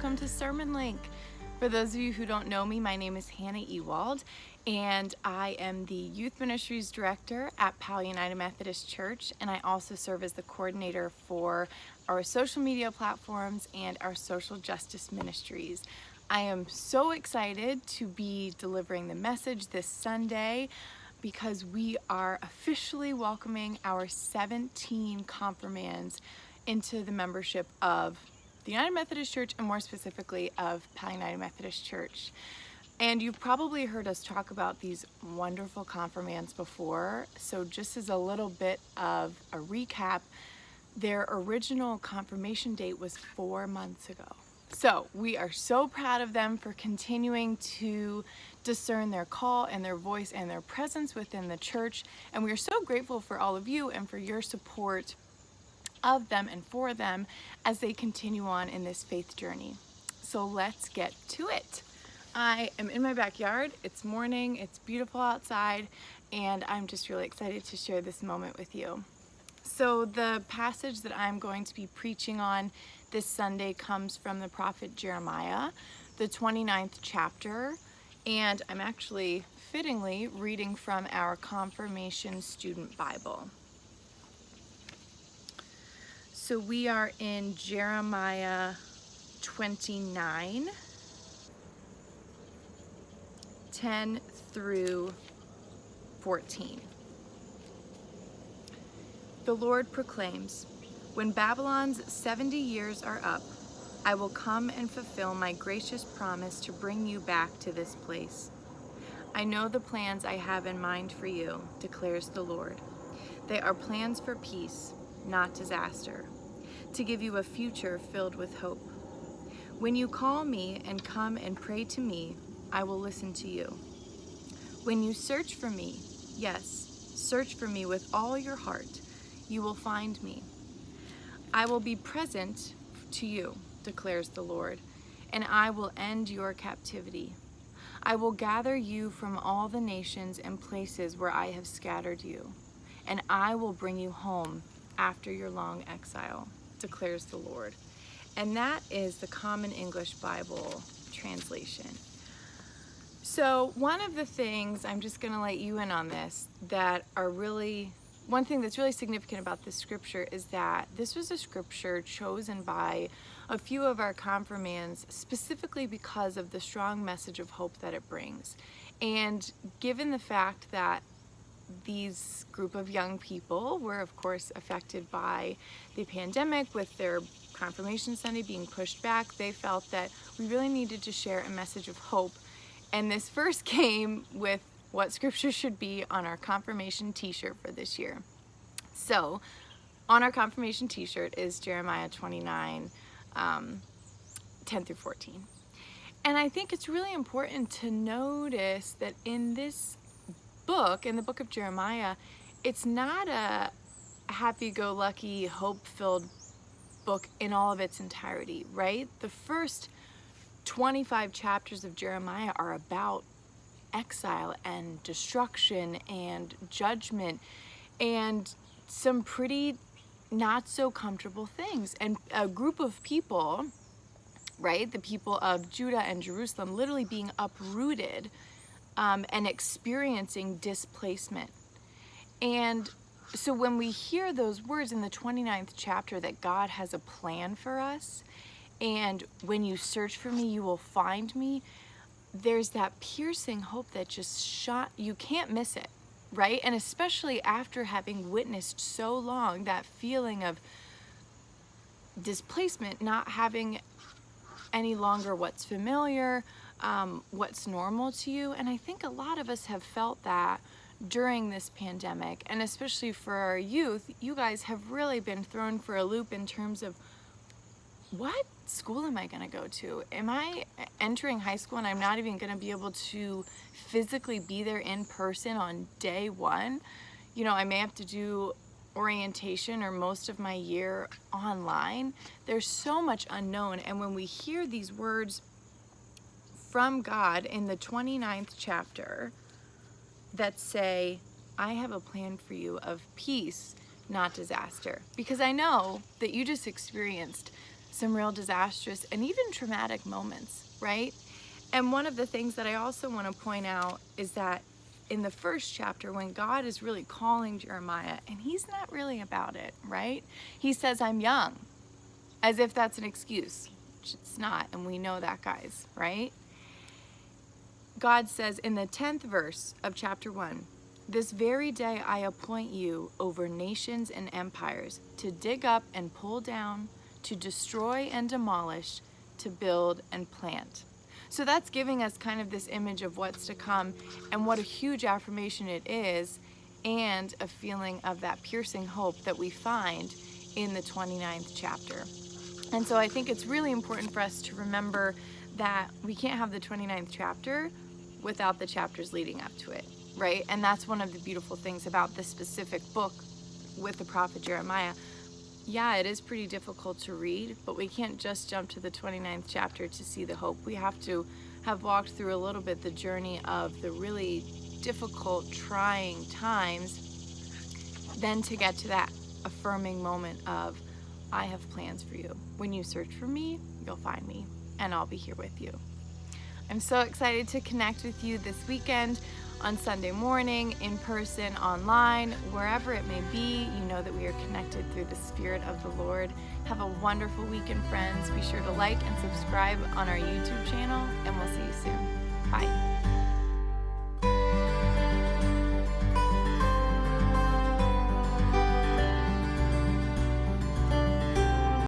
welcome to SermonLink. For those of you who don't know me, my name is Hannah Ewald, and I am the Youth Ministries Director at Powell United Methodist Church, and I also serve as the coordinator for our social media platforms and our social justice ministries. I am so excited to be delivering the message this Sunday because we are officially welcoming our 17 confirmands into the membership of the United Methodist Church, and more specifically of Powell United Methodist Church. And you've probably heard us talk about these wonderful confirmands before, so just as a little bit of a recap, their original confirmation date was 4 months ago. So we are so proud of them for continuing to discern their call and their voice and their presence within the church, and we are so grateful for all of you and for your support of them and for them as they continue on in this faith journey. So let's get to it. I am in my backyard. It's morning, it's beautiful outside, and I'm just really excited to share this moment with you. So the passage that I'm going to be preaching on this Sunday comes from the prophet Jeremiah, the 29th chapter, and I'm actually fittingly reading from our Confirmation Student Bible. So we are in Jeremiah 29, 10 through 14. The Lord proclaims, "When Babylon's 70 years are up, I will come and fulfill my gracious promise to bring you back to this place. I know the plans I have in mind for you, declares the Lord. They are plans for peace, not disaster, to give you a future filled with hope. When you call me and come and pray to me, I will listen to you. When you search for me, yes, search for me with all your heart, you will find me. I will be present to you, declares the Lord, and I will end your captivity. I will gather you from all the nations and places where I have scattered you, and I will bring you home after your long exile, declares the Lord." And that is the Common English Bible translation. So one of the things, I'm just going to let you in on this, one thing that's really significant about this scripture is that this was a scripture chosen by a few of our confirmands specifically because of the strong message of hope that it brings. And given the fact that these group of young people were of course affected by the pandemic with their confirmation Sunday being pushed back, they felt that we really needed to share a message of hope. And this verse came with what scripture should be on our confirmation t-shirt for this year. So on our confirmation t-shirt is Jeremiah 29, 10 through 14. And I think it's really important to notice that in this book, in the book of Jeremiah, it's not a happy-go-lucky, hope-filled book in all of its entirety, right? The first 25 chapters of Jeremiah are about exile and destruction and judgment and some pretty not so comfortable things. And a group of people, right, the people of Judah and Jerusalem, literally being uprooted and experiencing displacement. And so when we hear those words in the 29th chapter that God has a plan for us, and when you search for me, you will find me, there's that piercing hope that just you can't miss it, right? And especially after having witnessed so long that feeling of displacement, not having any longer what's familiar, what's normal to you. And I think a lot of us have felt that during this pandemic, and especially for our youth, you guys have really been thrown for a loop in terms of, what school am I going to go to? Am I entering high school and I'm not even going to be able to physically be there in person on day one? You know, I may have to do orientation or most of my year online. There's so much unknown. And when we hear these words from God in the 29th chapter that say, I have a plan for you of peace, not disaster. Because I know that you just experienced some real disastrous and even traumatic moments, right? And one of the things that I also want to point out is that in the first chapter, when God is really calling Jeremiah, and he's not really about it, right? He says, I'm young, as if that's an excuse, which it's not, and we know that, guys, right? God says in the 10th verse of chapter 1, this very day I appoint you over nations and empires to dig up and pull down, to destroy and demolish, to build and plant. So that's giving us kind of this image of what's to come and what a huge affirmation it is, and a feeling of that piercing hope that we find in the 29th chapter. And so I think it's really important for us to remember that we can't have the 29th chapter without the chapters leading up to it, right? And that's one of the beautiful things about this specific book with the prophet Jeremiah. Yeah, it is pretty difficult to read, but we can't just jump to the 29th chapter to see the hope. We have to have walked through a little bit the journey of the really difficult, trying times, then to get to that affirming moment of, I have plans for you. When you search for me, you'll find me, and I'll be here with you. I'm so excited to connect with you this weekend, on Sunday morning, in person, online, wherever it may be. You know that we are connected through the Spirit of the Lord. Have a wonderful weekend, friends. Be sure to like and subscribe on our YouTube channel, and we'll see you soon. Bye.